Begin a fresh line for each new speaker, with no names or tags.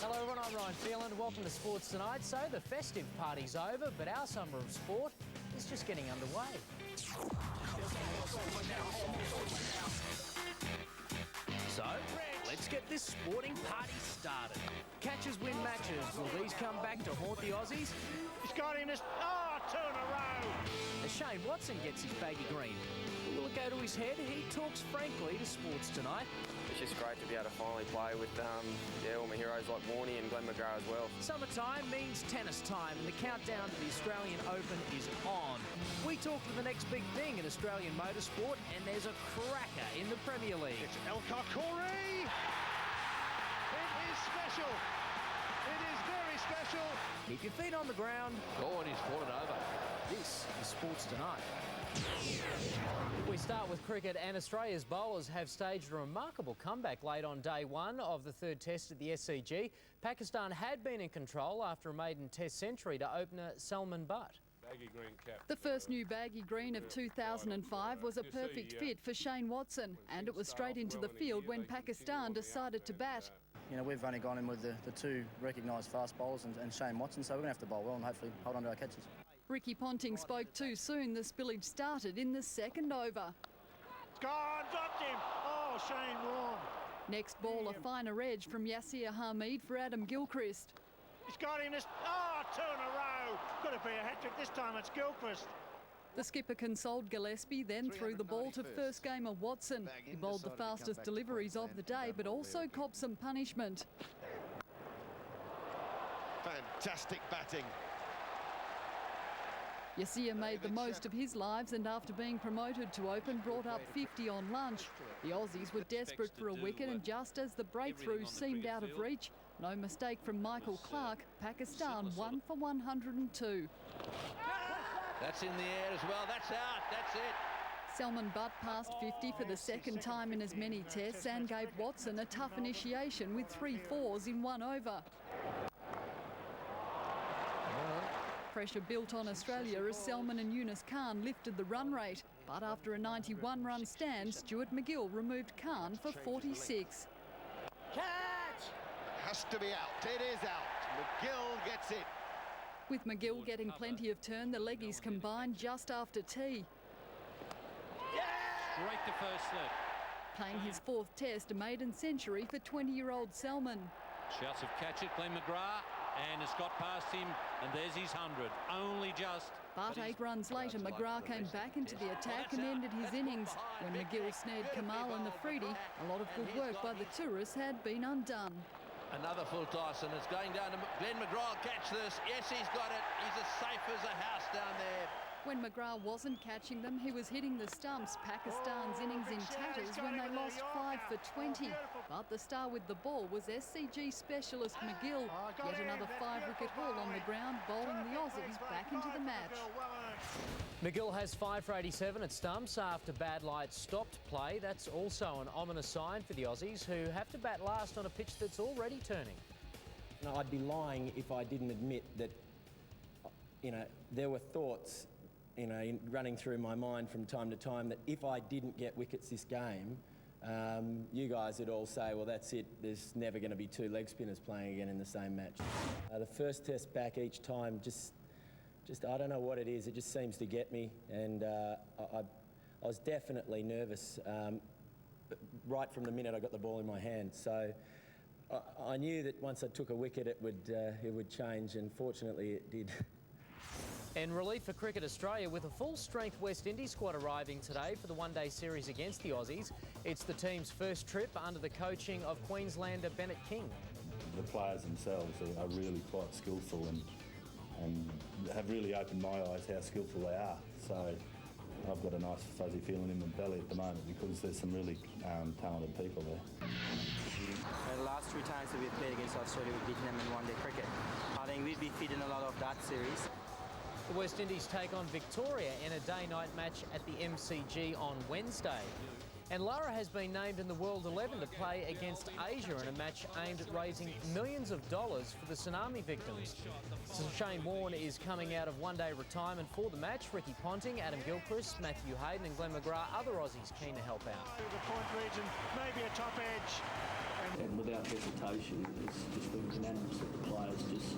Hello everyone, I'm Ryan Phelan. Welcome to Sports Tonight. So the festive party's over, but our summer of sport is just getting underway. So, let's get this sporting party started. Catchers win matches. Will these come back to haunt the Aussies?
He's got him. Two in a row.
As Shane Watson gets his baggy green, will it go to his head? He talks frankly to Sports Tonight.
It's just great to be able to finally play with all my heroes like Warney and Glenn McGrath as well.
Summertime means tennis time, and the countdown to the Australian Open is on. We talk to the next big thing in Australian motorsport, and there's a cracker in the Premier League.
It's El Kakori. It is special. It is very special.
Keep your feet on the ground.
Oh, and he's fought it over.
This is Sports Tonight. We start with cricket, and Australia's bowlers have staged a remarkable comeback late on day one of the third test at the SCG. Pakistan had been in control after a maiden test century to opener Salman Butt.
Baggy green cap.
The first new baggy green of 2005 was a perfect fit for Shane Watson, and it was straight into the field when Pakistan decided to bat.
You know, we've only gone in with the two recognised fast bowlers and Shane Watson, so we're going to have to bowl well and hopefully hold on to our catches.
Ricky Ponting spoke too soon. The spillage started in the second over.
It's gone, dropped him. Oh, Shane won.
Next ball, a finer edge from Yasir Hamid for Adam Gilchrist.
He's got him. Two in a row. Got to be a hat-trick this time. It's Gilchrist.
The skipper consoled Gillespie, then threw the ball to first gamer Watson. He bowled the fastest deliveries of the day, but also copped some punishment.
Fantastic batting.
Yasir made the most of his lives, and after being promoted to Open, brought up 50 on lunch. The Aussies were desperate for a wicket, and just as the breakthrough seemed out of reach, no mistake from Michael Clark, Pakistan won for 102.
That's in the air as well. That's out. That's it.
Salman Butt passed 50 for the second time in as many tests and gave Watson a tough initiation with 3 fours in 1 over. Pressure built on Australia as Salman and Yunus Khan lifted the run rate. But after a 91-run stand, Stuart MacGill removed Khan for 46.
Catch! Has to be out. It is out. MacGill gets it.
With MacGill getting plenty of turn, the leggies combined just after tea.
Straight to first slip.
Playing his 4th test, a maiden century for 20-year-old Salman.
Shouts of catch it, Glenn McGrath, and it's got past him, and there's his 100. Only just.
But 8 runs later, McGrath came back into the attack and ended his innings. When MacGill snared Kamal and Afridi, a lot of good work by the tourists had been undone.
Another full toss, and it's going down to Glenn McGrath. Catch this. Yes, he's got it. He's as safe as a house down there.
When McGrath wasn't catching them, he was hitting the stumps. Pakistan's innings in tatters when they lost 5 for 20. But the star with the ball was SCG specialist MacGill. Yet another 5-wicket haul on the ground, bowling the Aussies back into the match.
MacGill has 5 for 87 at stumps after bad light stopped play. That's also an ominous sign for the Aussies, who have to bat last on a pitch that's already turning.
No, I'd be lying if I didn't admit that, there were thoughts, running through my mind from time to time that if I didn't get wickets this game, you guys would all say, well, that's it. There's never going to be 2 leg spinners playing again in the same match. The first test back each time, just I don't know what it is. It just seems to get me, and I was definitely nervous right from the minute I got the ball in my hand. So I knew that once I took a wicket, it would change, and fortunately it did.
And relief for Cricket Australia with a full-strength West Indies squad arriving today for the one-day series against the Aussies. It's the team's first trip under the coaching of Queenslander Bennett King.
The players themselves are really quite skillful and have really opened my eyes how skillful they are. So I've got a nice fuzzy feeling in my belly at the moment because there's some really talented people there.
The last 3 times that we've played against Australia, we've beaten them in one-day cricket. I think we'll be feeding a lot of that series.
The West Indies take on Victoria in a day-night match at the MCG on Wednesday. And Lara has been named in the World 11 to play against Asia in a match aimed at raising millions of dollars for the tsunami victims. So Shane Warne is coming out of one-day retirement for the match. Ricky Ponting, Adam Gilchrist, Matthew Hayden and Glenn McGrath, other Aussies keen to help out.
The point region, maybe a top edge. And
and without hesitation, it's just been unanimous that the players just